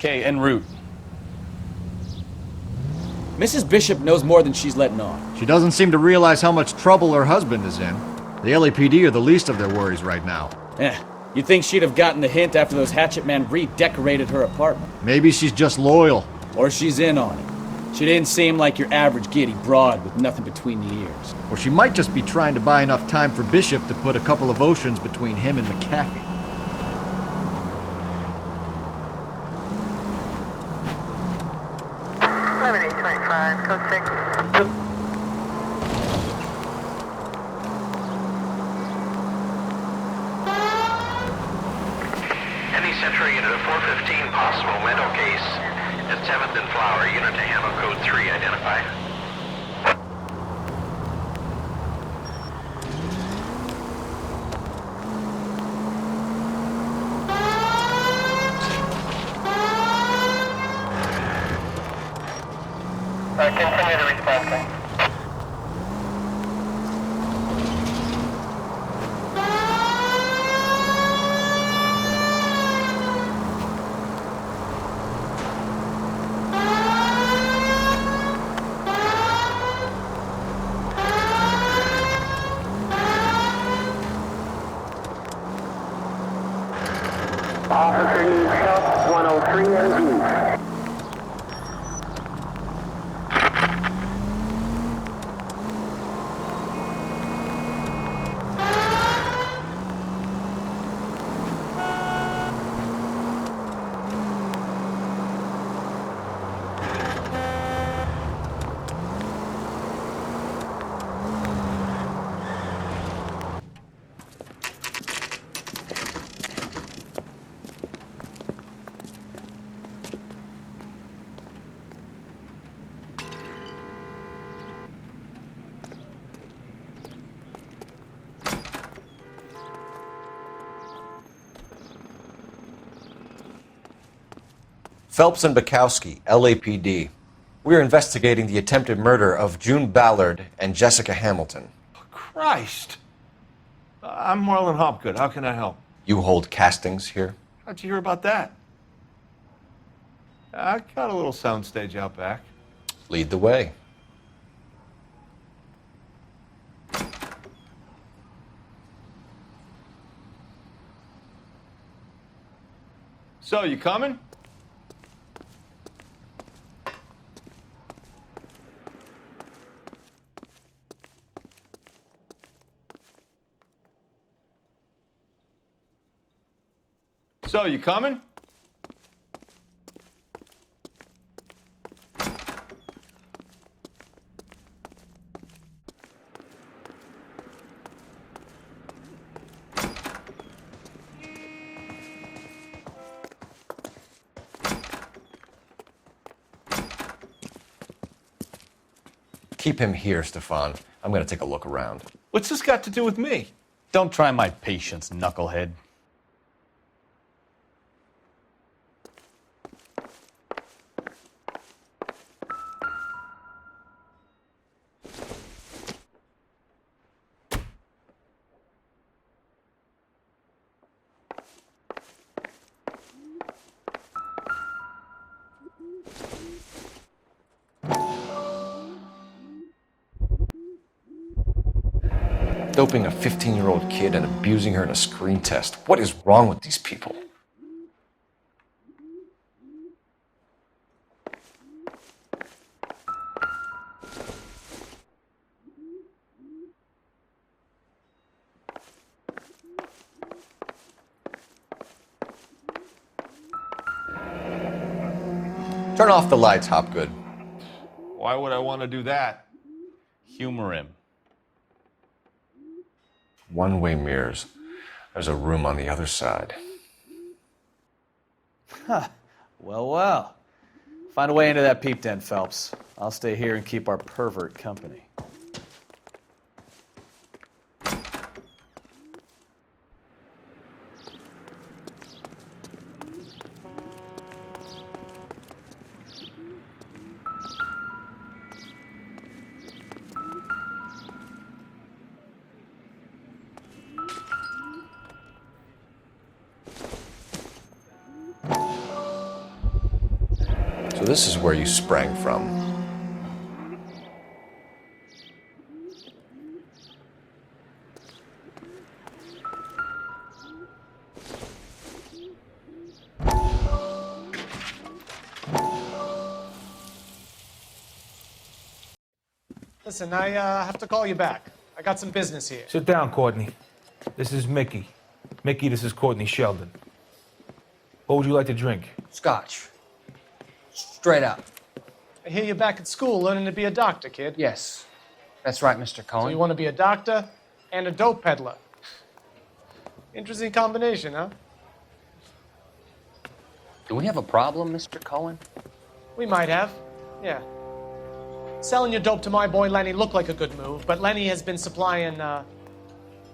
Okay, en route. Mrs. Bishop knows more than she's letting on. She doesn't seem to realize how much trouble her husband is in. The LAPD are the least of their worries right now. You'd think she'd have gotten the hint after those hatchet men redecorated her apartment. Maybe she's just loyal. Or she's in on it. She didn't seem like your average giddy broad with nothing between the ears. Or she might just be trying to buy enough time for Bishop to put a couple of oceans between him and McAfee. Code 6. Any Central unit of 415 possible mental case at 7th and Flower. Unit to handle code 3 identified. Continue to respond, thanks. Officer needs help, 103 and E. Phelps and Bukowski, LAPD. We're investigating the attempted murder of June Ballard and Jessica Hamilton. Christ! I'm Marlon Hopgood. How can I help? You hold castings here? How'd you hear about that? I got a little soundstage out back. Lead the way. So, you coming? So, you coming? Keep him here, Stefan. I'm going to take a look around. What's this got to do with me? Don't try my patience, knucklehead. Doping a 15-year-old kid and abusing her in a screen test. What is wrong with these people? Turn off the lights, Hopgood. Why would I want to do that? Humor him. One-way mirrors. There's a room on the other side. Well. Find a way into that peep den, Phelps. I'll stay here and keep our pervert company. So this is where you sprang from. Listen, I have to call you back. I got some business here. Sit down, Courtney. This is Mickey. Mickey, this is Courtney Sheldon. What would you like to drink? Scotch. Straight up. I hear you're back at school learning to be a doctor, kid. Yes. That's right, Mr. Cohen. So you want to be a doctor and a dope peddler. Interesting combination, huh? Do we have a problem, Mr. Cohen? We might have. Yeah. Selling your dope to my boy Lenny looked like a good move, but Lenny has been supplying,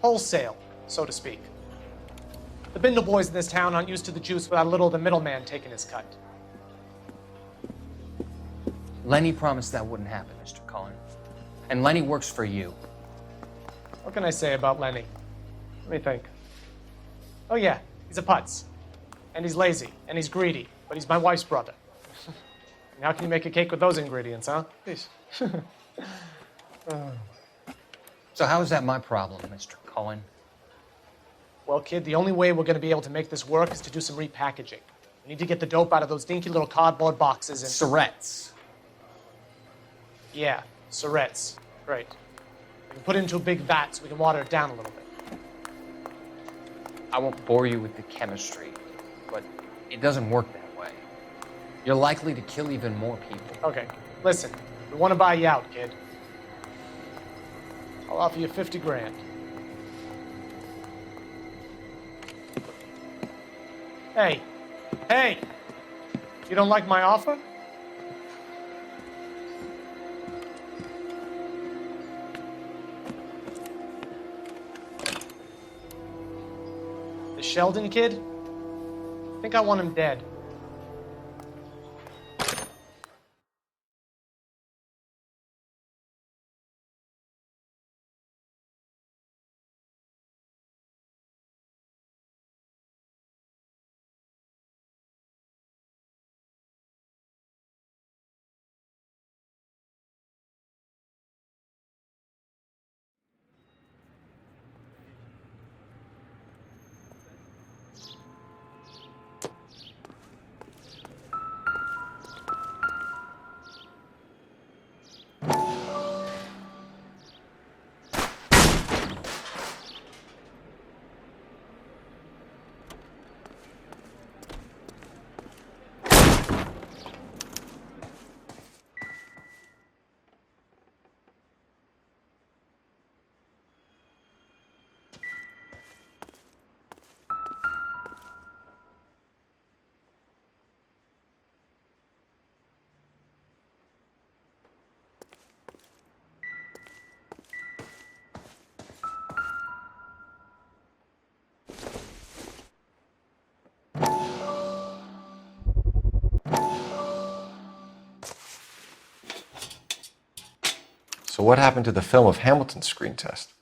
wholesale, so to speak. The Bindle boys in this town aren't used to the juice without a little of the middleman taking his cut. Lenny promised that wouldn't happen, Mr. Cohen. And Lenny works for you. What can I say about Lenny? Let me think. Oh yeah, he's a putz. And he's lazy, and he's greedy, but he's my wife's brother. And how can you make a cake with those ingredients, huh? Please. So how is that my problem, Mr. Cohen? Well, kid, the only way we're going to be able to make this work is to do some repackaging. We need to get the dope out of those dinky little cardboard boxes and... Surrettes. Yeah, Surrettes. Right. We can put it into a big vat so we can water it down a little bit. I won't bore you with the chemistry, but it doesn't work that way. You're likely to kill even more people. Okay, listen. We want to buy you out, kid. I'll offer you 50 grand. Hey. Hey! You don't like my offer? The Sheldon kid? I think I want him dead. So what happened to the film of Hamilton's screen test?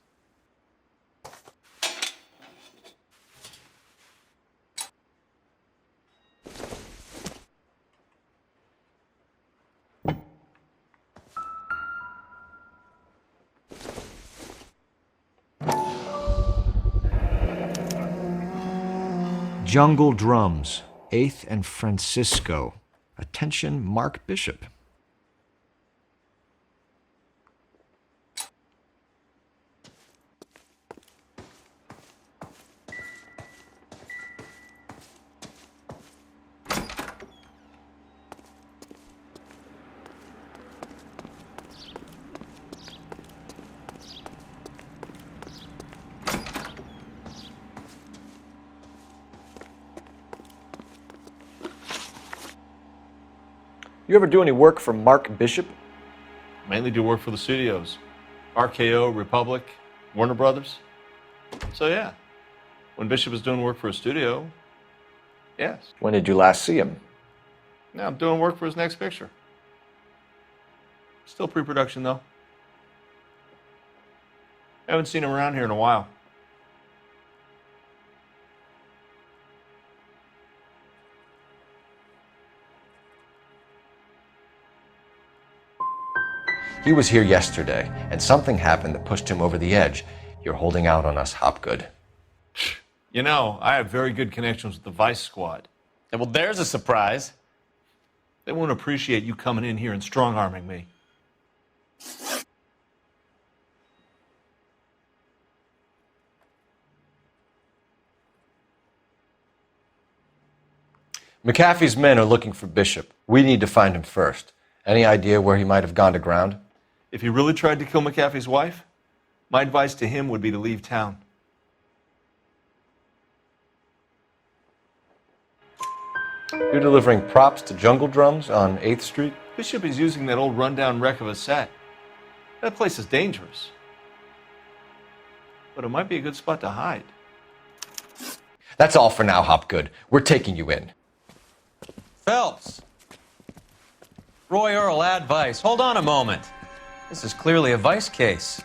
Jungle Drums, 8th and Francisco. Attention, Mark Bishop. You ever do any work for Mark Bishop? Mainly do work for the studios. RKO, Republic, Warner Brothers. So yeah, when Bishop was doing work for a studio, yes. When did you last see him? Now I'm doing work for his next picture. Still pre-production though. Haven't seen him around here in a while. He was here yesterday, and something happened that pushed him over the edge. You're holding out on us, Hopgood. You know, I have very good connections with the Vice Squad. Yeah, well, there's a surprise. They won't appreciate you coming in here and strong-arming me. McAfee's men are looking for Bishop. We need to find him first. Any idea where he might have gone to ground? If he really tried to kill McAfee's wife, my advice to him would be to leave town. You're delivering props to Jungle Drums on 8th Street? Bishop is using that old rundown wreck of a set. That place is dangerous. But it might be a good spot to hide. That's all for now, Hopgood. We're taking you in. Phelps! Roy Earl, ad vice. Hold on a moment. This is clearly a vice case.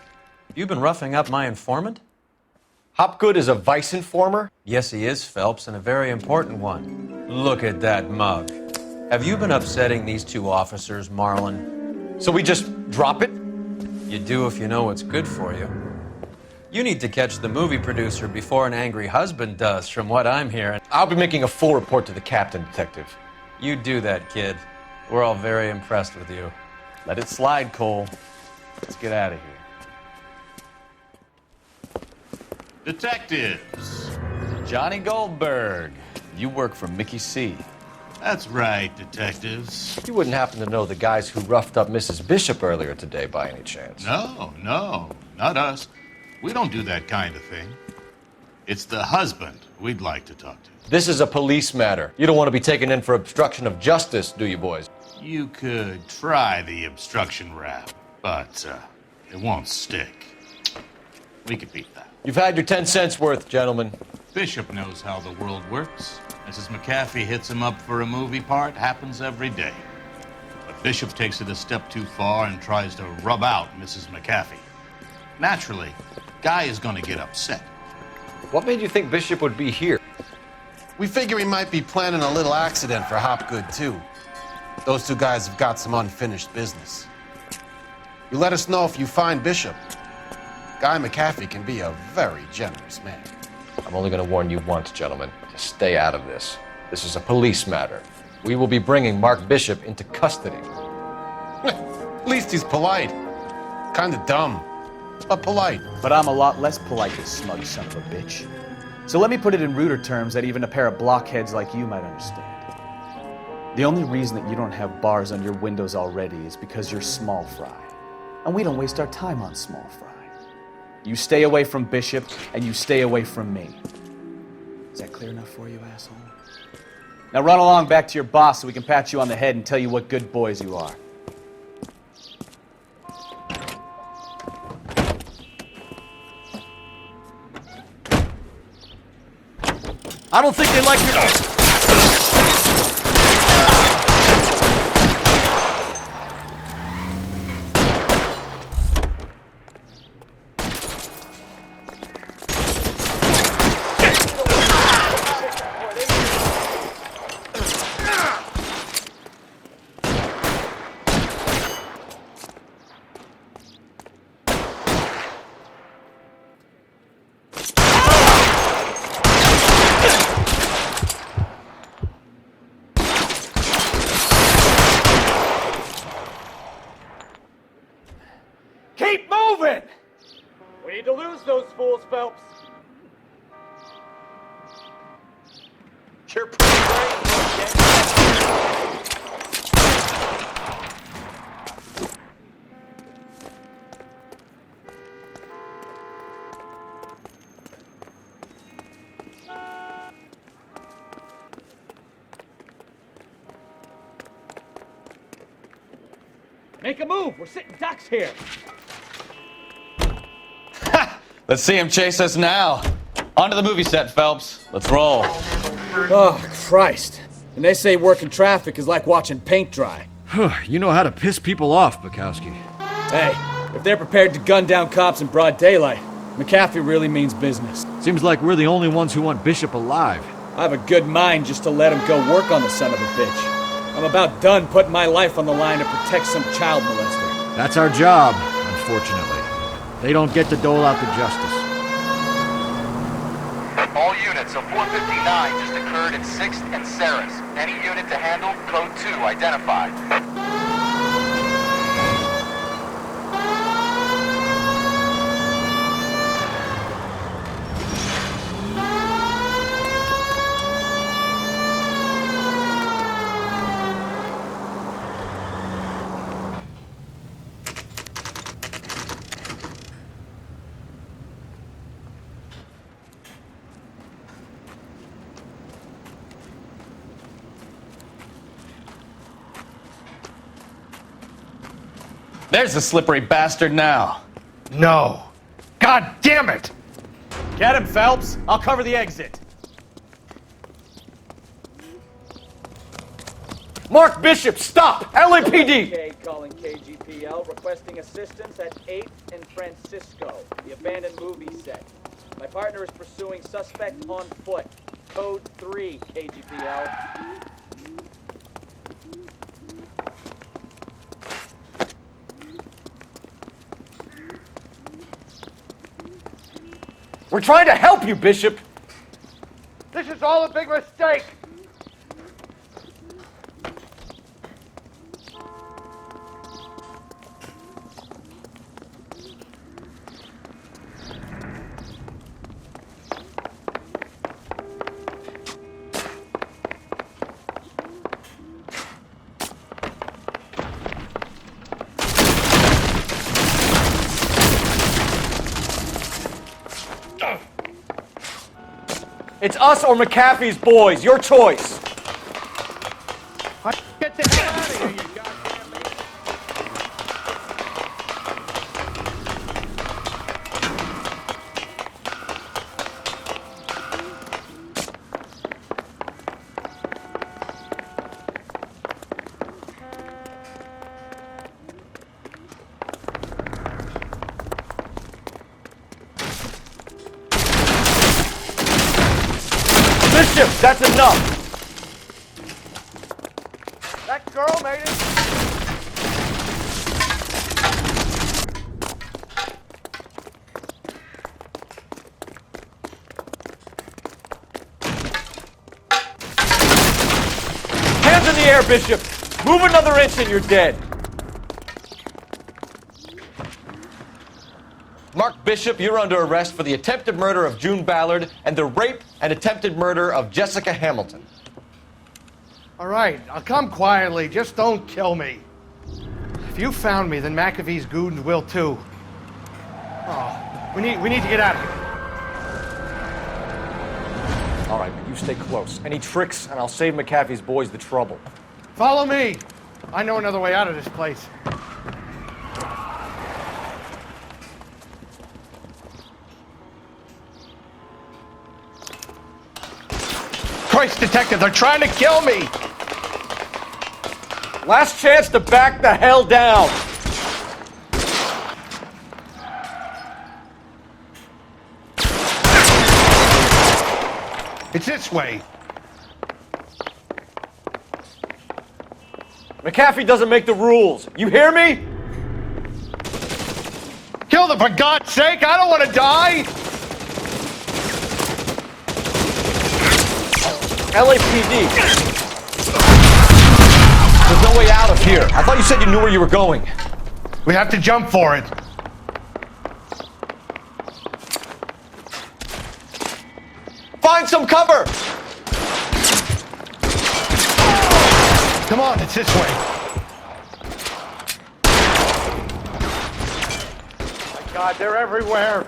You've been roughing up my informant? Hopgood is a vice informer? Yes, he is, Phelps, and a very important one. Look at that mug. Have you been upsetting these two officers, Marlin? So we just drop it? You do if you know what's good for you. You need to catch the movie producer before an angry husband does, from what I'm hearing. I'll be making a full report to the captain, Detective. You do that, kid. We're all very impressed with you. Let it slide, Cole. Let's get out of here. Detectives. Johnny Goldberg. You work for Mickey C. That's right, detectives. You wouldn't happen to know the guys who roughed up Mrs. Bishop earlier today by any chance? No, not us. We don't do that kind of thing. It's the husband we'd like to talk to. This is a police matter. You don't want to be taken in for obstruction of justice, do you, boys? You could try the obstruction rap, but it won't stick. We could beat that. You've had your 10 cents worth, gentlemen. Bishop knows how the world works. Mrs. McAfee hits him up for a movie part, happens every day. But Bishop takes it a step too far and tries to rub out Mrs. McAfee. Naturally, Guy is going to get upset. What made you think Bishop would be here? We figure he might be planning a little accident for Hopgood, too. Those two guys have got some unfinished business. You let us know if you find Bishop. Guy McAfee can be a very generous man. I'm only going to warn you once, gentlemen. To stay out of this. This is a police matter. We will be bringing Mark Bishop into custody. At least he's polite. Kinda dumb, but polite. But I'm a lot less polite, you smug son of a bitch. So let me put it in ruder terms that even a pair of blockheads like you might understand. The only reason that you don't have bars on your windows already is because you're small fry. And we don't waste our time on small fry. You stay away from Bishop, and you stay away from me. Is that clear enough for you, asshole? Now run along back to your boss so we can pat you on the head and tell you what good boys you are. I don't think they like your... Keep moving! We need to lose those fools, Phelps. You're pretty great, Make a move. We're sitting ducks here. Let's see him chase us now. Onto the movie set, Phelps. Let's roll. Oh, Christ. And they say working traffic is like watching paint dry. You know how to piss people off, Bukowski. Hey, if they're prepared to gun down cops in broad daylight, McAfee really means business. Seems like we're the only ones who want Bishop alive. I have a good mind just to let him go work on the son of a bitch. I'm about done putting my life on the line to protect some child molester. That's our job, unfortunately. They don't get to dole out the justice. All units, so 459 just occurred at 6th and Ceres. Any unit to handle, code 2 identified. There's the slippery bastard now. No. God damn it! Get him, Phelps. I'll cover the exit. Mark Bishop, stop! LAPD! Okay, calling KGPL, requesting assistance at 8th and Francisco, the abandoned movie set. My partner is pursuing suspect on foot. Code 3, KGPL. We're trying to help you, Bishop! This is all a big mistake! It's us or McAfee's boys. Your choice. Get the hell out of here, you goddamn man! Bishop, that's enough! That girl made it! Hands in the air, Bishop! Move another inch and you're dead. Mark Bishop, you're under arrest for the attempted murder of June Ballard and the rape and attempted murder of Jessica Hamilton. All right, I'll come quietly. Just don't kill me. If you found me, then McAfee's goons will too. Oh, we need to get out of here. All right, but you stay close. Any tricks, and I'll save McAfee's boys the trouble. Follow me. I know another way out of this place. Christ, detective, they're trying to kill me! Last chance to back the hell down! It's this way. McAfee doesn't make the rules. You hear me? Kill them, for God's sake! I don't want to die! LAPD. There's no way out of here. I thought you said you knew where you were going. We have to jump for it. Find some cover! Come on, it's this way. Oh my God, they're everywhere.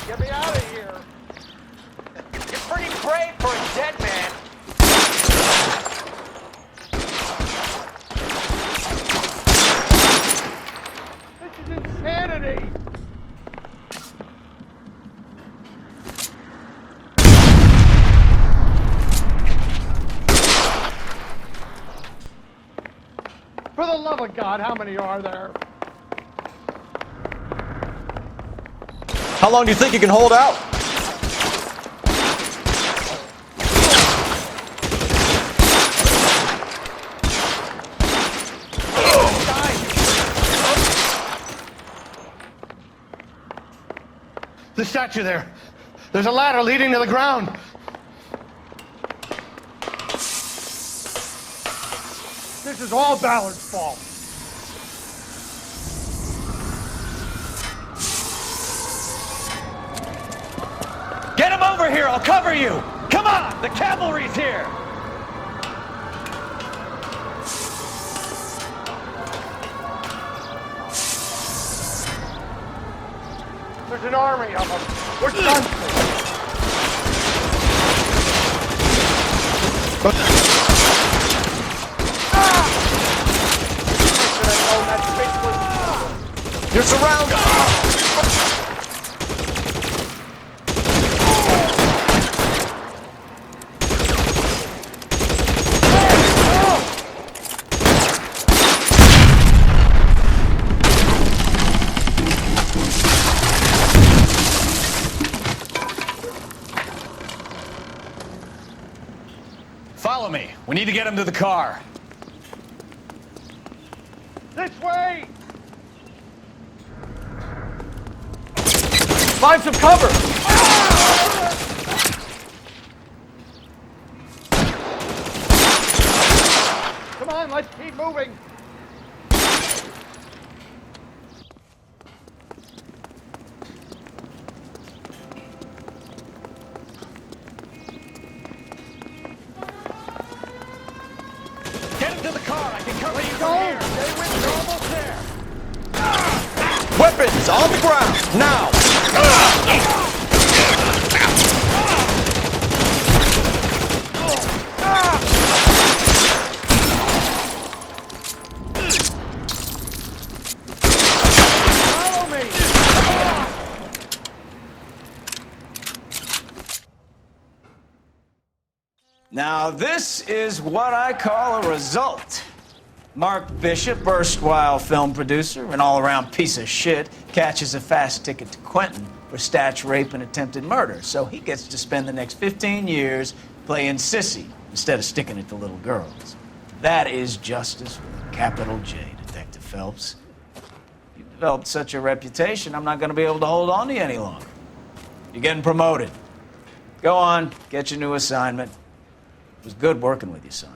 Get me out of here. You're pretty brave for a dead man. This is insanity. For the love of God, how many are there? How long do you think you can hold out? The statue there. There's a ladder leading to the ground. This is all Ballard's fault. Get him over here, I'll cover you! Come on, the cavalry's here! There's an army of them. We're done for. You're surrounded! Follow me. We need to get him to the car. This way! Find some cover! Come on, let's keep moving. Get him to the car. I can cover you from Don't here. stay with me. You're almost there. Weapons on the ground, now! Follow me. Now, this is what I call a result. Mark Bishop, erstwhile film producer, an all-around piece of shit, catches a fast ticket to Quentin for statch, rape, and attempted murder. So he gets to spend the next 15 years playing sissy instead of sticking it to little girls. That is justice with a capital J, Detective Phelps. You've developed such a reputation, I'm not going to be able to hold on to you any longer. You're getting promoted. Go on, get your new assignment. It was good working with you, son.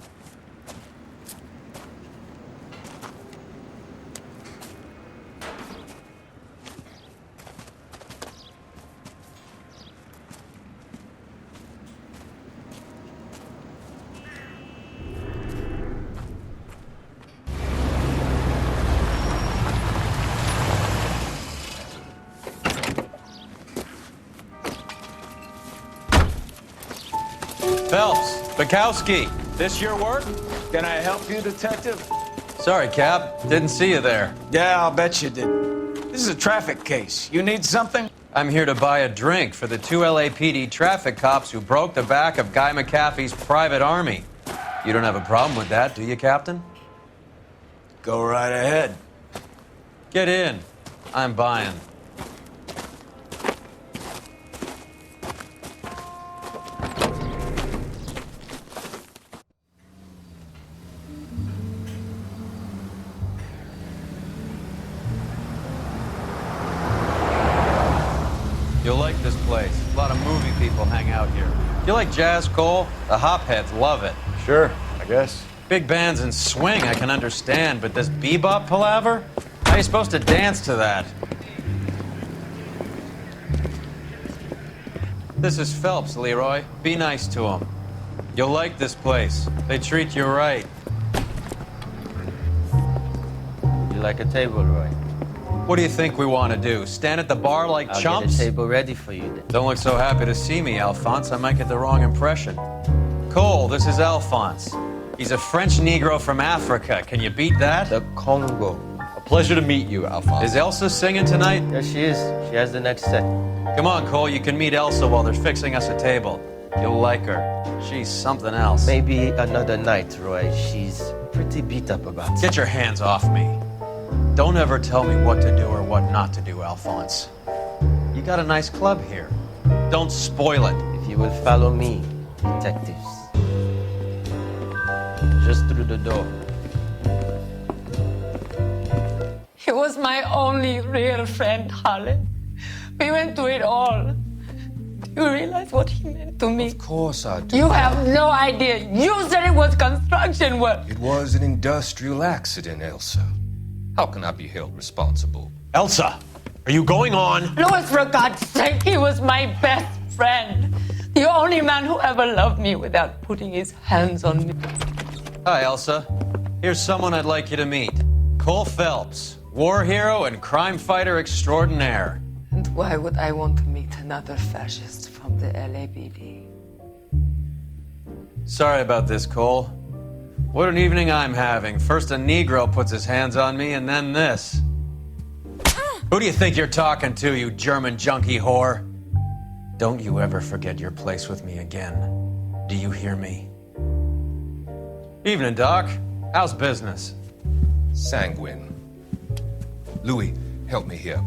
Phelps, Bukowski, this your work? Can I help you, Detective? Sorry, Cap. Didn't see you there. Yeah, I'll bet you did. This is a traffic case. You need something? I'm here to buy a drink for the 2 LAPD traffic cops who broke the back of Guy McAfee's private army. You don't have a problem with that, do you, Captain? Go right ahead. Get in. I'm buying. You'll like this place. A lot of movie people hang out here. You like jazz, Cole? The hopheads love it. Sure, I guess. Big bands and swing I can understand, but this bebop palaver? How are you supposed to dance to that? This is Phelps, Leroy. Be nice to him. You'll like this place. They treat you right. You like a table, Roy? What do you think we want to do? Stand at the bar like I'll chumps? get a table ready for you then. Don't look so happy to see me, Alphonse. I might get the wrong impression. Cole, this is Alphonse. He's a French Negro from Africa. Can you beat that? The Congo. A pleasure to meet you, Alphonse. Is Elsa singing tonight? Yes, she is. She has the next set. Come on, Cole. You can meet Elsa while they're fixing us a table. You'll like her. She's something else. Maybe another night, Roy. She's pretty beat up about it. Get your hands off me. Don't ever tell me what to do or what not to do, Alphonse. You got a nice club here. Don't spoil it. If you will follow me, detectives. Just through the door. He was my only real friend, Harlan. We went through it all. Do you realize what he meant to me? Of course I do. You have no idea. You said it was construction work. It was an industrial accident, Elsa. How can I be held responsible? Elsa, are you going on? Louis, for God's sake, he was my best friend. The only man who ever loved me without putting his hands on me. Hi, Elsa. Here's someone I'd like you to meet. Cole Phelps, war hero and crime fighter extraordinaire. And why would I want to meet another fascist from the LAPD? Sorry about this, Cole. What an evening I'm having. First a Negro puts his hands on me, and then this. Who do you think you're talking to, you German junkie whore? Don't you ever forget your place with me again. Do you hear me? Evening, Doc. How's business? Sanguine. Louis, help me here.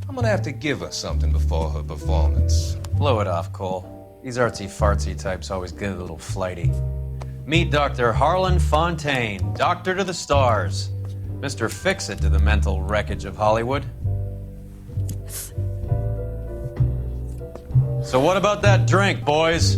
I'm gonna have to give her something before her performance. Blow it off, Cole. These artsy-fartsy types always get a little flighty. Meet Dr. Harlan Fontaine, doctor to the stars. Mr. Fix-It to the mental wreckage of Hollywood. So what about that drink, boys?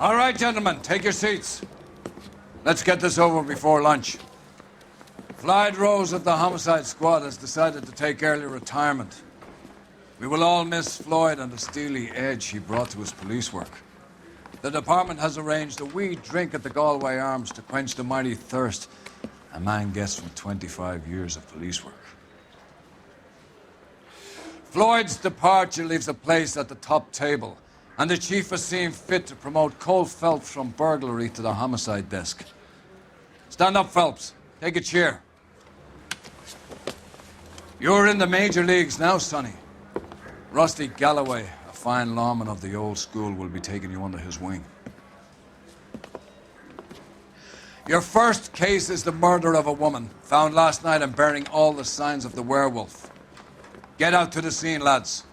All right, gentlemen, take your seats. Let's get this over before lunch. Floyd Rose of the Homicide Squad has decided to take early retirement. We will all miss Floyd and the steely edge he brought to his police work. The department has arranged a wee drink at the Galway Arms to quench the mighty thirst a man gets from 25 years of police work. Floyd's departure leaves a place at the top table, and the chief has seen fit to promote Cole Phelps from burglary to the homicide desk. Stand up, Phelps. Take a chair. You're in the major leagues now, Sonny. Rusty Galloway, a fine lawman of the old school, will be taking you under his wing. Your first case is the murder of a woman, found last night and bearing all the signs of the werewolf. Get out to the scene, lads.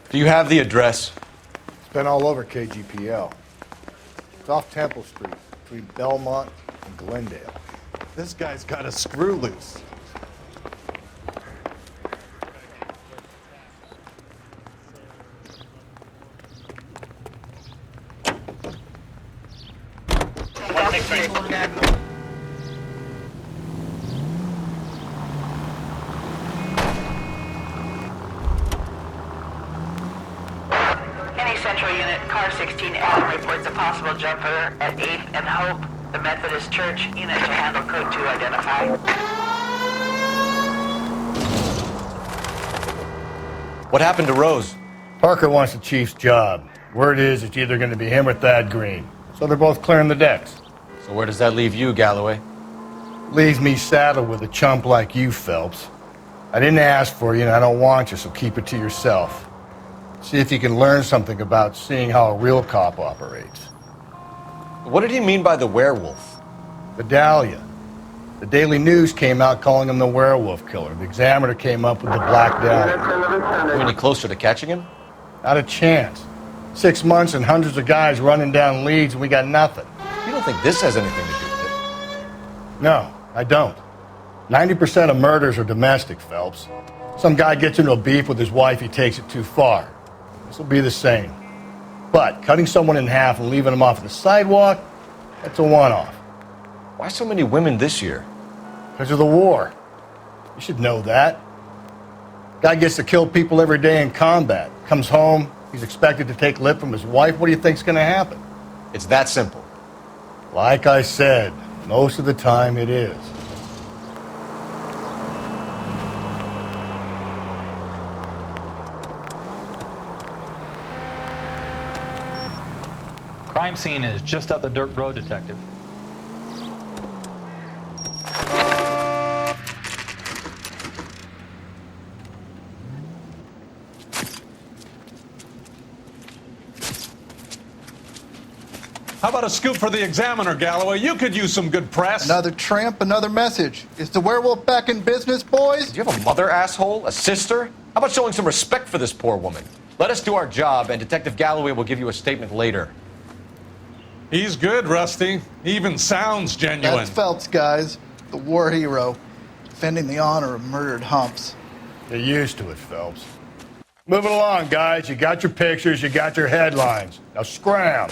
Do you have the address? It's been all over KGPL. It's off Temple Street, between Belmont and Glendale. This guy's got a screw loose. Any Central Unit, car 16L reports a possible jumper at 8th and Hope, the Methodist Church. Unit to handle code 2 identify. What happened to Rose? Parker wants the chief's job. Word is it's either going to be him or Thad Green. So they're both clearing the decks. So where does that leave you, Galloway? Leaves me saddled with a chump like you, Phelps. I didn't ask for you, and I don't want you, so keep it to yourself. See if you can learn something about seeing how a real cop operates. What did he mean by the werewolf? Vidalia. The Daily News came out calling him the werewolf killer. The Examiner came up with the Black Dahlia. Any closer to catching him? Not a chance. 6 months and hundreds of guys running down leads, and we got nothing. You don't think this has anything to do with it? No, I don't. 90% of murders are domestic, Phelps. Some guy gets into a beef with his wife, he takes it too far. This will be the same. But cutting someone in half and leaving them off the sidewalk, that's a one-off. Why so many women this year? Because of the war. You should know that. Guy gets to kill people every day in combat. Comes home, he's expected to take lip from his wife. What do you think's going to happen? It's that simple. Like I said, most of the time it is. Crime scene is just up the dirt road, Detective. How about a scoop for the Examiner, Galloway? You could use some good press. Another tramp, another message. Is the werewolf back in business, boys? Do you have a mother, asshole? A sister? How about showing some respect for this poor woman? Let us do our job, and Detective Galloway will give you a statement later. He's good, Rusty. He even sounds genuine. That's Phelps, guys. The war hero. Defending the honor of murdered humps. Get used to it, Phelps. Move it along, guys. You got your pictures, you got your headlines. Now scram.